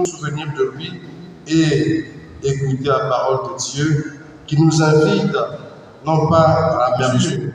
souvenir de lui et écouter la parole de Dieu qui nous invite non pas à l'amertume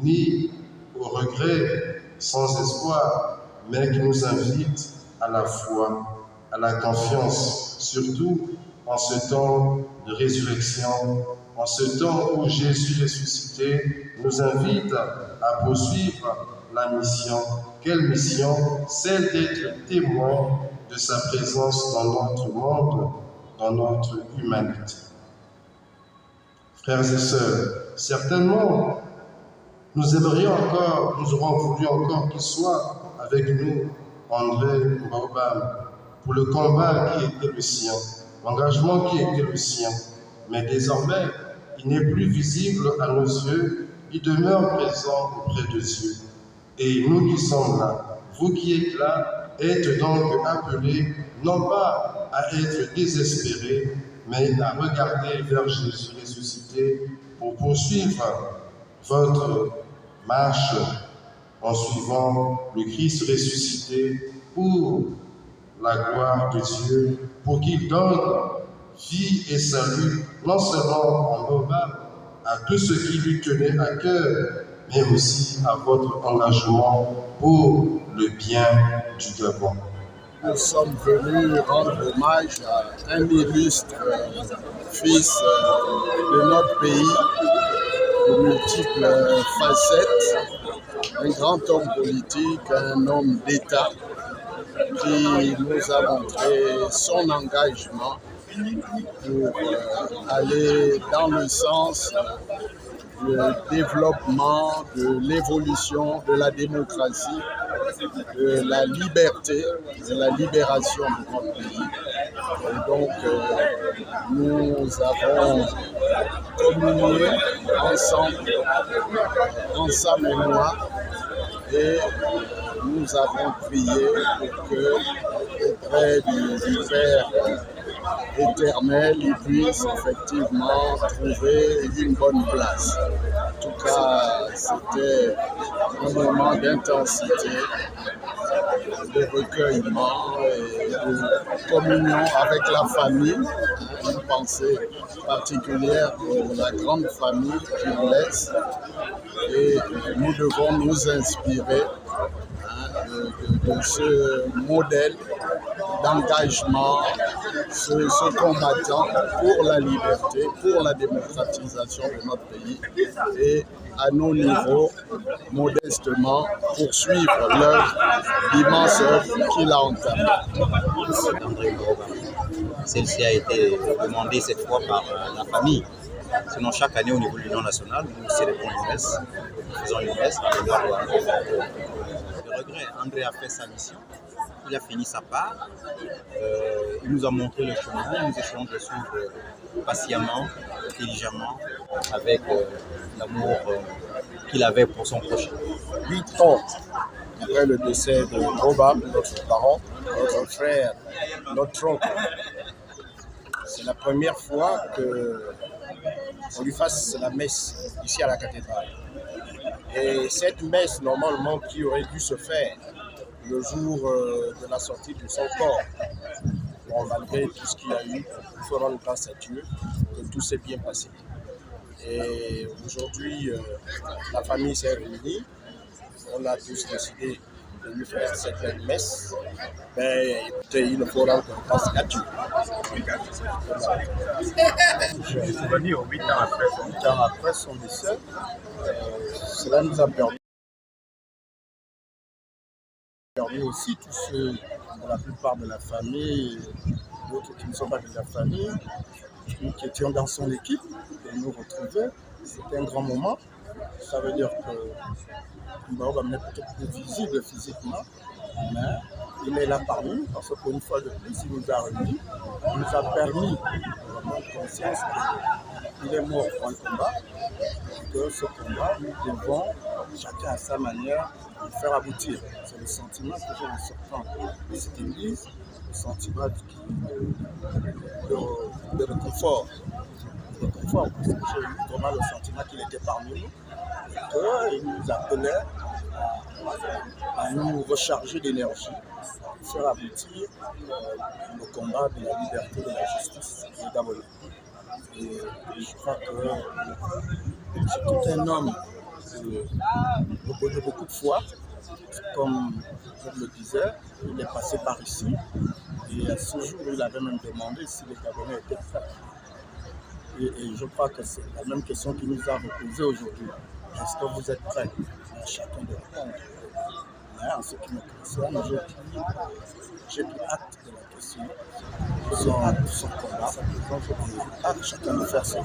ni au regret sans espoir, mais qui nous invite à la foi, à la confiance, surtout en ce temps de résurrection, en ce temps où Jésus ressuscité nous invite à poursuivre la mission. Quelle mission? Celle d'être témoin de sa présence dans notre monde, dans notre humanité. Frères et sœurs, certainement, nous aurons voulu encore qu'il soit avec nous, André Mbobam, pour le combat qui était le sien, l'engagement qui était le sien. Mais désormais, il n'est plus visible à nos yeux, il demeure présent auprès de Dieu. Et nous qui sommes là, vous qui êtes là, êtes donc appelés non pas à être désespérés, mais à regarder vers Jésus ressuscité pour poursuivre votre marche en suivant le Christ ressuscité pour la gloire de Dieu, pour qu'il donne vie et salut, non seulement en Mbobam, à tous ceux qui lui tenaient à cœur, mais aussi à votre engagement pour le bien du Gabon. Nous sommes venus rendre hommage à un illustre fils de notre pays, de multiples facettes, un grand homme politique, un homme d'État qui nous a montré son engagement pour aller dans le sens du développement, de l'évolution, de la démocratie, de la liberté, de la libération de notre pays. Et donc, nous avons communié ensemble, en sa mémoire, et nous avons prié pour que, auprès du Père éternel, il puisse effectivement trouver une bonne place. En tout cas, c'était un moment d'intensité, de recueillement et de communion avec la famille. Une pensée particulière pour la grande famille qui nous laisse. Et nous devons nous inspirer de ce modèle d'engagement, ce combattant pour la liberté, pour la démocratisation de notre pays et à nos niveaux, modestement, poursuivre l'immense œuvre qu'il a entamée. Celle-ci a été demandée cette fois par la famille. Sinon, chaque année, au niveau de l'Union nationale, nous célébrons une messe, nous faisons une messe en mémoire de André. Le regret, André a fait sa mission, il a fini sa part, il nous a montré le chemin, nous essayons de suivre patiemment, intelligemment, avec l'amour qu'il avait pour son prochain. 8 ans après le décès de Mbobam, notre parent, notre frère, notre oncle, c'est la première fois qu'on lui fasse la messe ici à la cathédrale. Et cette messe, normalement, qui aurait dû se faire le jour de la sortie de son corps, bon, malgré tout ce qu'il y a eu, il faut rendre grâce à Dieu que tout s'est bien passé. Et aujourd'hui, la famille s'est réunie, on a tous décidé de lui faire cette messe. Mais écoutez, il faut rendre grâce à Dieu. Je suis venu 8 ans après son décès. Cela nous a permis aussi tous ceux, pour la plupart de la famille, d'autres qui ne sont pas de la famille, qui étions dans son équipe, de nous retrouver. C'était un grand moment. Ça veut dire que Mbobam n'est peut-être plus visible physiquement, mais il est là parmi nous, parce qu'une fois de plus, il nous a réunis, il nous a permis de prendre conscience qu'il est mort pour un combat, et que ce combat, nous devons, chacun à sa manière, le faire aboutir. C'est le sentiment que j'ai en sortant de cette église, le sentiment de réconfort. Parce que j'ai eu vraiment le sentiment qu'il était parmi nous, et qu'il nous appelait à nous recharger d'énergie, faire aboutir le combat de la liberté, de la justice des Gabonais. Et je crois que c'est tout un homme de beaucoup de foi. Comme je le disais, il est passé par ici et à ce jour, il avait même demandé si les Gabonais étaient prêts. Et je crois que c'est la même question qui nous a reposée aujourd'hui. Est-ce que vous êtes prêts? À chacun de répondre. Mais en ce qui me concerne, j'ai pris acte de la question. Son combat, à chacun de faire son